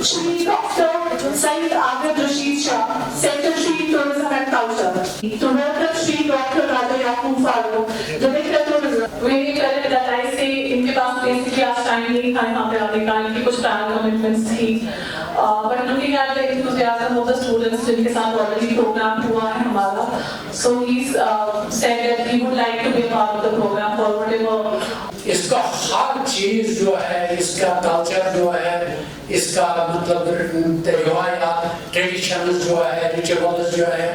Shri Dr. Saeed Abid Rashid Shah, Secretary Tourism and Culture. Director Shri Dr. Raja Yaqub Farooq, Director Tourism. Very credit that I say इनके पास basically आज time नहीं था यहाँ पे आने का, इनकी कुछ travel commitments थी. But looking at the enthusiasm of the students जिनके साथ already program हुआ है हमारा, so he's said that he would like to be a part of the program for whatever. इसका हर चीज जो है, इसका कल्चर जो है, इसका मतलब रिवायत, ट्रेडिशन जो है, रिचुअल्स जो है,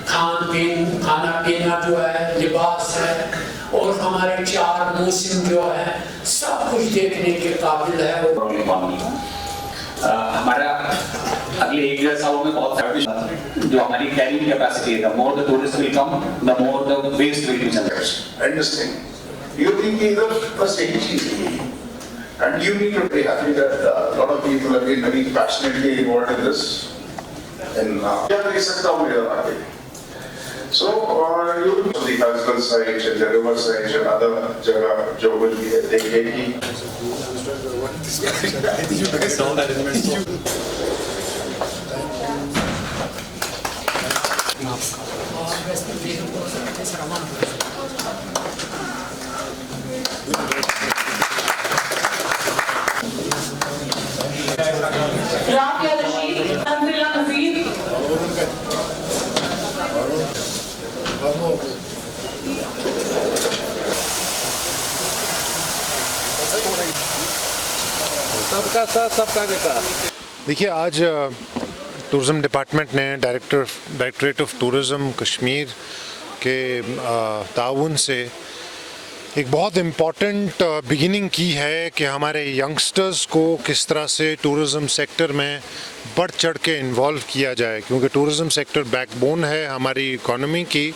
खाना पीना जो है, लिबास है और हमारे 4 मौसम जो है, सब कुछ देखने के काबिल है। हमारा अगले 1-1.5 सालों में बहुत सारे जो हमारी कैरिंग कैपेसिटी है, the more the tourists will come, the more the waste will be generated. Understand? You think either first agencies, and you need to be happy that a lot of people have been very passionately involved in this. And so you the physical side and the river side and other jagah jo will be देखेंगे. You guys saw that in my Rabia Rashid, Tanzila Nazir. सबका साथ सबका विकास। देखिए, आज tourism department ने directorate of tourism Kashmir के ताउन से एक बहुत इम्पॉर्टेंट बिगिनिंग की है कि हमारे यंगस्टर्स को किस तरह से टूरिज़म सेक्टर में बढ़ चढ़ के इन्वॉल्व किया जाए, क्योंकि टूरिज़म सेक्टर बैकबोन है हमारी इकोनॉमी की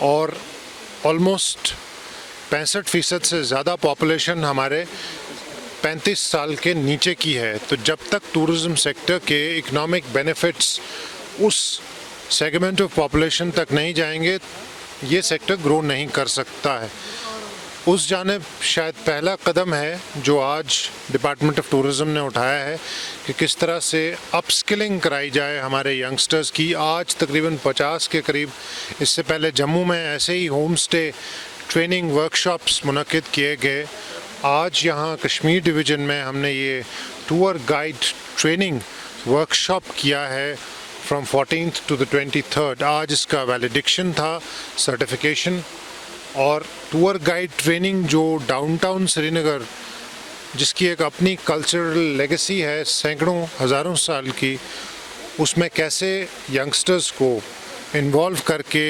और ऑलमोस्ट 65% से ज़्यादा पॉपुलेशन हमारे 35 साल के नीचे की है। तो जब तक टूरिज़म सेक्टर के इकोनॉमिक बेनिफिट्स उस सेगमेंट ऑफ पॉपुलेशन तक नहीं जाएंगे, ये सेक्टर ग्रो नहीं कर सकता है। उस जानिब शायद पहला कदम है जो आज डिपार्टमेंट ऑफ टूरिज़म ने उठाया है कि किस तरह से अपस्किलिंग कराई जाए हमारे यंगस्टर्स की। आज तकरीबन 50 के करीब, इससे पहले जम्मू में ऐसे ही होम स्टे ट्रेनिंग वर्कशॉप्स मुनक्किद किए गए। आज यहाँ कश्मीर डिवीज़न में हमने ये टूर गाइड ट्रेनिंग वर्कशॉप किया है from 14th to the 23rd। आज इसका वैलिडिक्शन था, सर्टिफिकेशन। और टूर गाइड ट्रेनिंग जो डाउनटाउन श्रीनगर, जिसकी एक अपनी कल्चरल लेगेसी है सैकड़ों हज़ारों साल की, उसमें कैसे यंगस्टर्स को इन्वॉल्व करके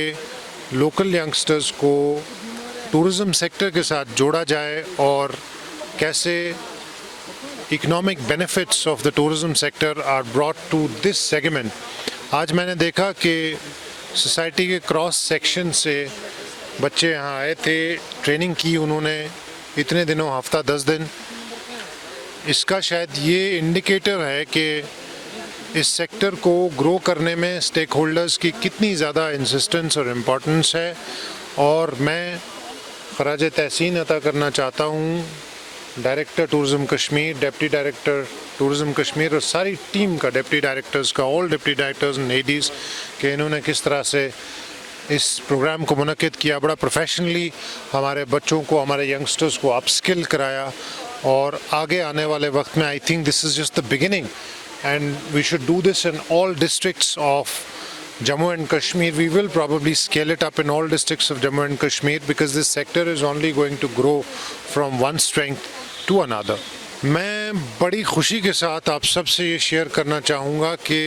लोकल यंगस्टर्स को टूरिज़म सेक्टर के साथ जोड़ा जाए और कैसे economic benefits of the tourism sector are brought to this segment. आज मैंने देखा कि सोसाइटी के क्रॉस सेक्शन से बच्चे यहाँ आए थे, ट्रेनिंग की उन्होंने इतने दिनों, हफ्ता 10 दिन। इसका शायद ये इंडिकेटर है कि इस सेक्टर को ग्रो करने में स्टेक होल्डर्स की कितनी ज़्यादा इंसिस्टेंस और इम्पोर्टेंस है। और मैं खराज तहसीन अता करना चाहता हूँ director tourism Kashmir, deputy director tourism Kashmir और सारी टीम का, डिप्टी डायरेक्टर्स का, all deputy directors and Aedes, के इन्होंने किस तरह से इस प्रोग्राम को मुनक्किद किया। बड़ा प्रोफेशनली हमारे बच्चों को, हमारे यंगस्टर्स को अपस्किल कराया और आगे आने वाले वक्त में I think this is just the beginning and we should do this in all districts of Jammu and Kashmir. We will probably scale it up in all districts of Jammu and Kashmir because this sector is only going to grow from one strength to another. मैं बड़ी खुशी के साथ आप सबसे ये share करना चाहूँगा कि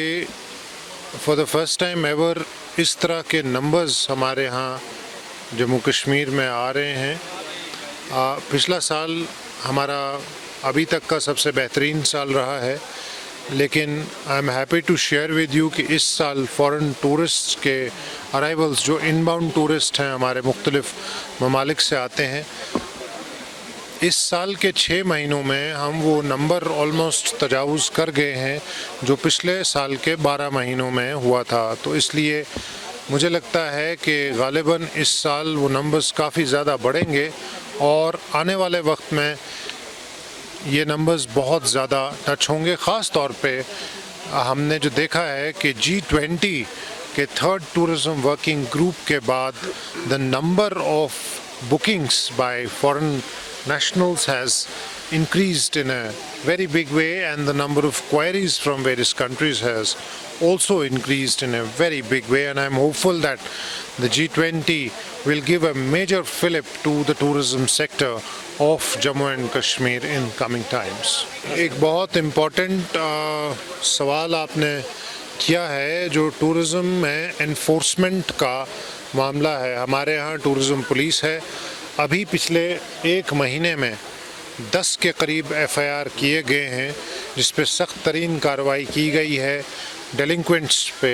for the first time ever इस तरह के नंबर्स हमारे यहाँ जम्मू कश्मीर में आ रहे हैं। पिछला साल हमारा अभी तक का सबसे बेहतरीन साल रहा है, लेकिन I am happy to share with you कि इस साल फॉरेन टूरिस्ट के अराइवल्स, जो इनबाउंड टूरिस्ट हैं हमारे मुख्तलिफ ममालिक से आते हैं, इस साल के 6 महीनों में हम वो नंबर ऑलमोस्ट तजावुज़ कर गए हैं जो पिछले साल के 12 महीनों में हुआ था। तो इसलिए मुझे लगता है कि ग़ालिबन इस साल वो नंबर्स काफ़ी ज़्यादा बढ़ेंगे और आने वाले वक्त में ये नंबर्स बहुत ज़्यादा टच होंगे। ख़ास तौर पे हमने जो देखा है कि G20 के थर्ड टूरिज्म वर्किंग ग्रुप के बाद the number of bookings bye foreign nationals has increased in a very big way, and the number of queries from various countries has also increased in a very big way, and I'm hopeful that the G20 will give a major fillip to the tourism sector of Jammu and Kashmir in coming times. एक बहुत important सवाल आपने किया है जो tourism में enforcement का मामला है। हमारे यहाँ टूरिज्म पुलिस है। अभी पिछले एक महीने में 10 के करीब FIR किए गए हैं जिस पे सख्त तरीन कार्रवाई की गई है डेलिंक्वेंट्स पे,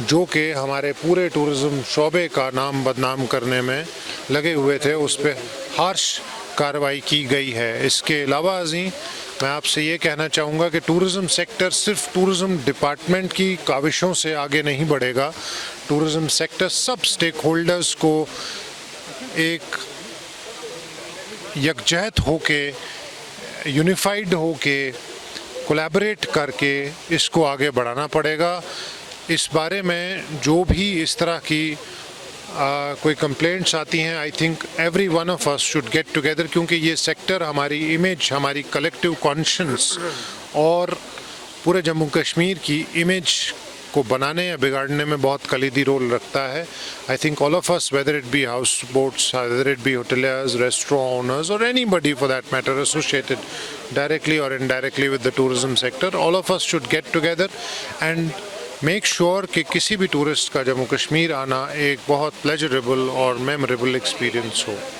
जो कि हमारे पूरे टूरिज्म शोबे का नाम बदनाम करने में लगे हुए थे। उस पे हार्श कार्रवाई की गई है। इसके अलावा अज़ीं मैं आपसे ये कहना चाहूँगा कि टूरिज़्म सेक्टर सिर्फ टूरिज़्म डिपार्टमेंट की काविशों से आगे नहीं बढ़ेगा। टूरिज़्म सेक्टर सब स्टेक होल्डर्स को एक यकजहत होके, यूनिफाइड होके, कोलैबोरेट करके इसको आगे बढ़ाना पड़ेगा। इस बारे में जो भी इस तरह की कोई कंप्लेंट्स आती हैं, I think every one of us should get together, क्योंकि ये सेक्टर हमारी इमेज, हमारी कलेक्टिव कॉन्शियंस और पूरे जम्मू कश्मीर की इमेज को बनाने या बिगाड़ने में बहुत कलीदी रोल रखता है। I think all of us, whether it be house boats, whether it be hoteliers, restaurant owners और anybody for that matter associated directly or indirectly with the tourism sector, all of us should get together and make sure कि किसी भी tourist का जम्मू कश्मीर आना एक बहुत pleasurable और memorable experience हो।